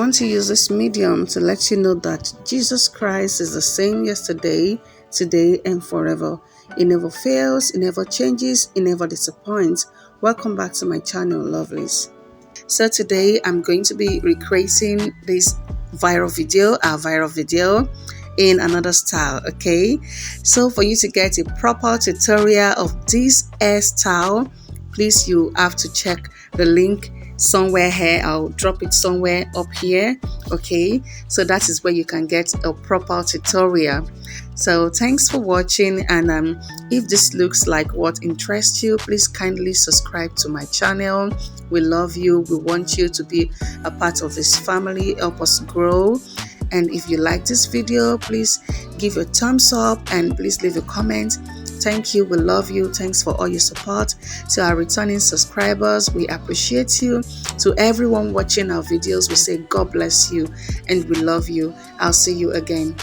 want to use this medium to let you know that Jesus Christ is the same yesterday, today, and forever. He never fails, he never changes, he never disappoints. Welcome back to my channel, lovelies. So today I'm going to be recreating this our viral video in another style, okay? So for you to get a proper tutorial of this hairstyle, please you have to check the link somewhere here. I'll drop it somewhere up here, okay? So that is where you can get a proper tutorial. So thanks for watching, and if this looks like what interests you, please kindly subscribe to my channel. We love you. We want you to be a part of this family. Help us grow. And if you like this video, please give a thumbs up and please leave a comment. Thank you. We love you. Thanks for all your support. To our returning subscribers, we appreciate you. To everyone watching our videos, we say God bless you and we love you. I'll see you again.